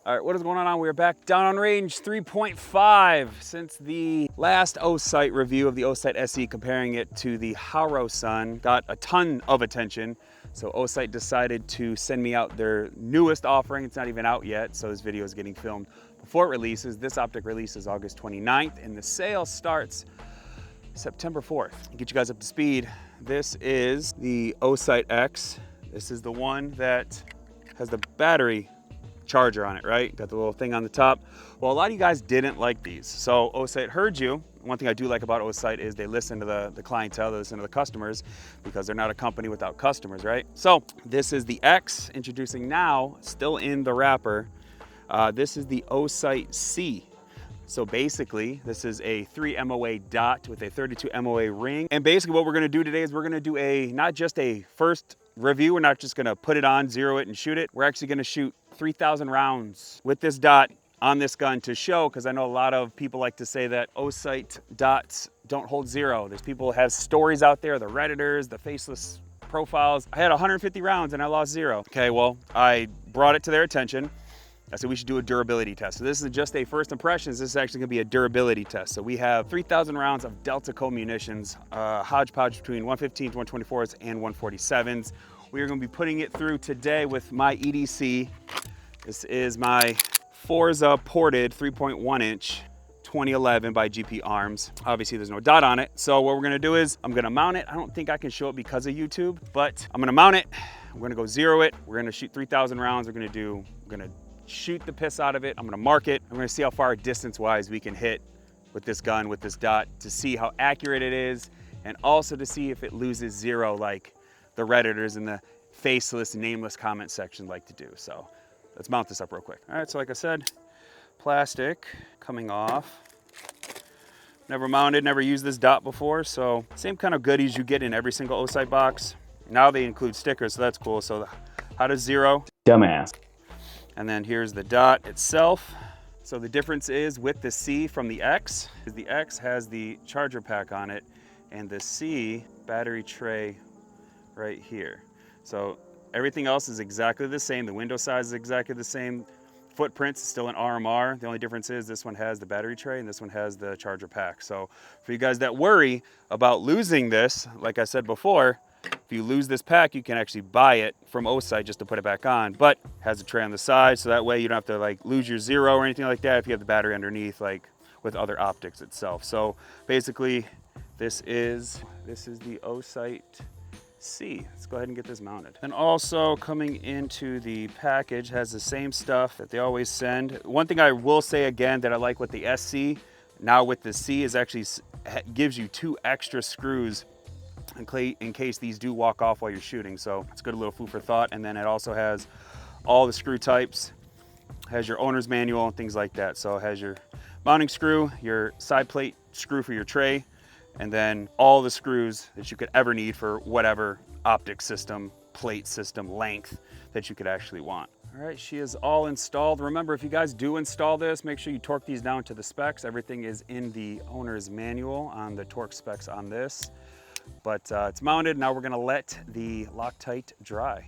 All right, what is going on? We're back down on range 3.5. Since the last Osight review of the Osight SE, comparing it to the Sun, got a ton of attention. So Osight decided to send me out their newest offering. It's not even out yet, so this video is getting filmed before it releases. This optic releases August 29th, and the sale starts September 4th. To get you guys up to speed, this is the Osight X. This is the one that has the battery charger on it, right? Got the little thing on the top. Well, a lot of you guys didn't like these. So Osight heard you. One thing I do like about Osight is they listen to the clientele, they listen to the customers, because they're not a company without customers, right? So this is the X, introducing now, still in the wrapper. This is the Osight C. So basically, this is a 3 MOA dot with a 32 MOA ring. And basically what we're gonna do today is we're gonna do not just a first review. We're not just gonna put it on, zero it, and shoot it. We're actually gonna shoot 3,000 rounds with this dot on this gun to show, because I know a lot of people like to say that Osight dots don't hold zero. There's people who have stories out there, the Redditors, the faceless profiles. I had 150 rounds and I lost zero. Okay, well, I brought it to their attention. I said we should do a durability test. So this is just a first impressions. This is actually gonna be a durability test. So we have 3,000 rounds of Delta Co munitions, hodgepodge between 115s, 124s, and 147s. We are gonna be putting it through today with my EDC. This is my Forza ported 3.1 inch 2011 by GP Arms. Obviously there's no dot on it. So what we're gonna do is I'm gonna mount it. I don't think I can show it because of YouTube, but I'm gonna mount it. We're gonna go zero it. We're gonna shoot 3,000 rounds. We're gonna shoot the piss out of it. I'm gonna mark it. I'm gonna see how far distance-wise we can hit with this gun, with this dot, to see how accurate it is, and also to see if it loses zero like the Redditors and the faceless, nameless comment section like to do. So let's mount this up real quick. All right, so like I said, plastic coming off. Never mounted, never used this dot before, so same kind of goodies you get in every single Osight box. Now they include stickers, so that's cool. So how to zero? Dumbass. And then here's the dot itself. So the difference is with the C from the X, is the X has the charger pack on it, and the C battery tray right here. So everything else is exactly the same. The window size is exactly the same. Footprint's still an RMR. The only difference is this one has the battery tray and this one has the charger pack. So for you guys that worry about losing this, like I said before, if you lose this pack, you can actually buy it from Osight just to put it back on, but it has a tray on the side, so that way you don't have to like lose your zero or anything like that if you have the battery underneath, like with other optics itself. So basically, this is the Osight C. Let's go ahead and get this mounted. And also coming into the package has the same stuff that they always send. One thing I will say again that I like with the SC, now with the C, is actually gives you 2 extra screws in case these do walk off while you're shooting. So it's good, a little food for thought. And then it also has all the screw types, has your owner's manual and things like that. So it has your mounting screw, your side plate screw for your tray, and then all the screws that you could ever need for whatever optic system, plate system, length that you could actually want. All right, she is all installed. Remember, if you guys do install this, make sure you torque these down to the specs. Everything is in the owner's manual on the torque specs on this. But it's mounted. Now we're gonna let the Loctite dry.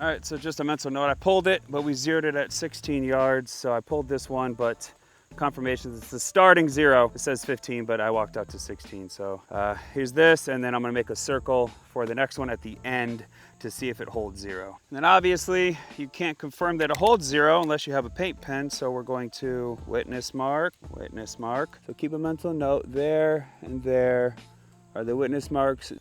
All right, so just a mental note, I pulled it, but we zeroed it at 16 yards. So I pulled this one, but confirmation, it's the starting zero. It says 15, but I walked out to 16. So here's this, and then I'm gonna make a circle for the next one at the end to see if it holds zero. And then obviously you can't confirm that it holds zero unless you have a paint pen. So we're going to witness mark. So keep a mental note, there and there are the witness marks.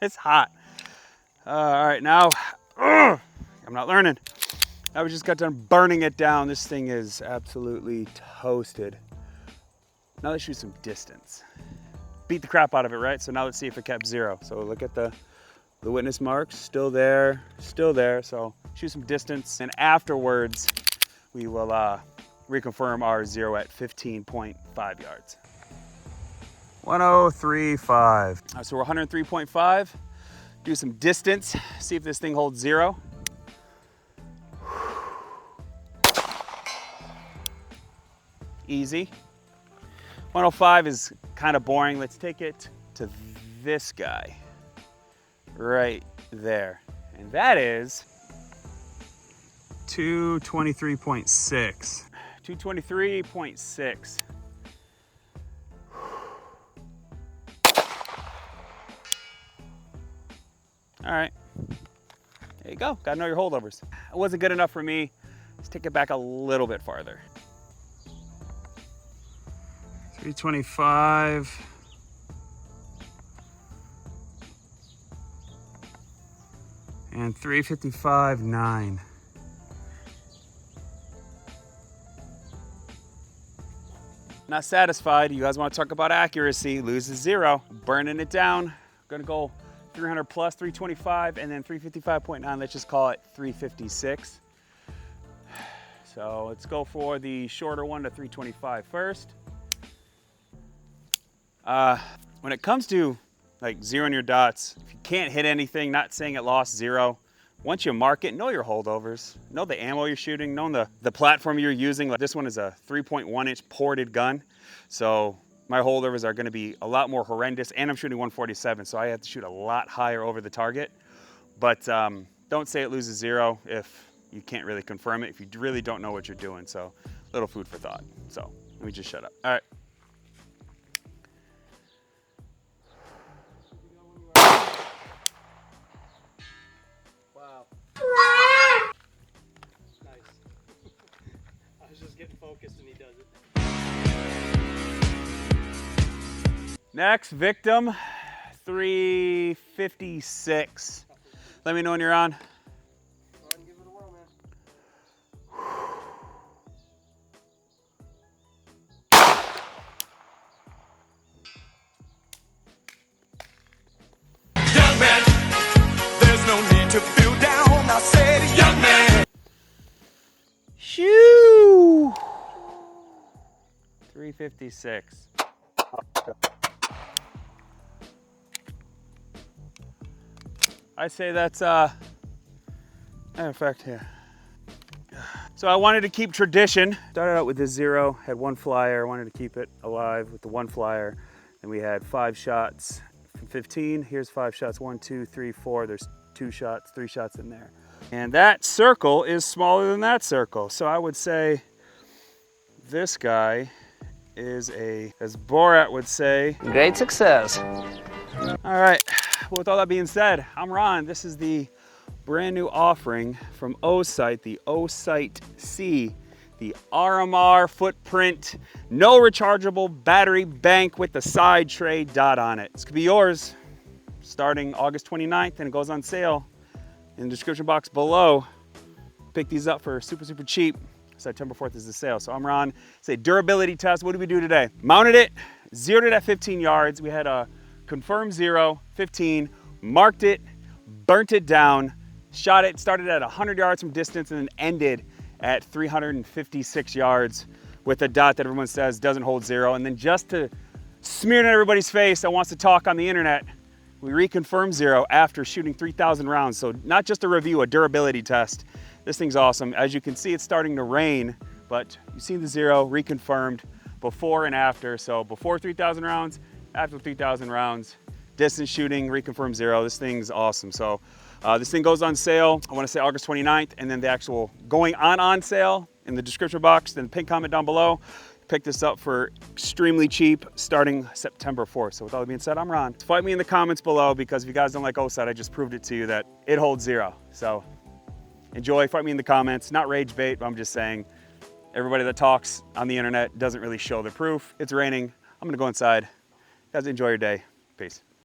It's hot. All right, now, I'm not learning. Now we just got done burning it down. This thing is absolutely toasted. Now let's shoot some distance. Beat the crap out of it, right? So now let's see if it kept 0. So look at the witness marks, still there, still there. So shoot some distance, and afterwards we will reconfirm our 0 at 15.5 yards. 1035. So we're 103.5. Do some distance, see if this thing holds 0. Easy. 105 is kind of boring. Let's take it to this guy right there. And that is 223.6. 223.6. All right, there you go. Gotta know your holdovers. It wasn't good enough for me. Let's take it back a little bit farther. 325. And 355.9. Not satisfied. You guys want to talk about accuracy? Loses 0. Burning it down. Gonna go 300 plus, 325, and then 355.9. Let's just call it 356. So let's go for the shorter one to 325 first. When it comes to like zeroing your dots, if you can't hit anything, not saying it lost 0, once you mark it, know your holdovers, know the ammo you're shooting, know the platform you're using. Like this one is a 3.1-inch ported gun. So my holdovers are gonna be a lot more horrendous, and I'm shooting 147, so I have to shoot a lot higher over the target. But don't say it loses 0 if you can't really confirm it, if you really don't know what you're doing. So little food for thought. So let me just shut up. All right. Wow. Nice. I was just getting focused and he does it. Next victim, 356. Let me know when you're on. Go ahead and give it a whirl, man. Young man, there's no need to feel down. I said, young man. Shoo! 356. I say that's in fact here. So I wanted to keep tradition. Started out with this 0, had 1 flyer, wanted to keep it alive with the 1 flyer. Then we had 5 shots from 15. Here's 5 shots, 1, 2, 3, 4. There's 2 shots, 3 shots in there. And that circle is smaller than that circle. So I would say this guy is as Borat would say, great success. All right, well, with all that being said, I'm Ron. This is the brand new offering from Osight, the Osight C, the RMR footprint, no rechargeable battery bank with the side tray dot on it. This could be yours starting August 29th, and it goes on sale in the description box below. Pick these up for super, super cheap. September 4th is the sale. So I'm Ron. It's a durability test. What did we do today? Mounted it, zeroed it at 15 yards. We had a confirmed 0, 15, marked it, burnt it down, shot it, started at 100 yards from distance, and then ended at 356 yards with a dot that everyone says doesn't hold 0. And then just to smear it in everybody's face that wants to talk on the internet, we reconfirmed 0 after shooting 3,000 rounds. So not just a review, a durability test. This thing's awesome. As you can see, it's starting to rain, but you've seen the 0 reconfirmed before and after. So before 3,000 rounds, after 3,000 rounds, distance shooting, reconfirmed 0. This thing's awesome. So this thing goes on sale, I want to say August 29th, and then the actual going on sale in the description box, then pin comment down below. Pick this up for extremely cheap starting September 4th. So with all that being said, I'm Ron. Fight me in the comments below, because if you guys don't like Osight, I just proved it to you that it holds 0. So enjoy, fight me in the comments. Not rage bait, but I'm just saying everybody that talks on the internet doesn't really show the proof. It's raining. I'm gonna go inside. You guys enjoy your day. Peace.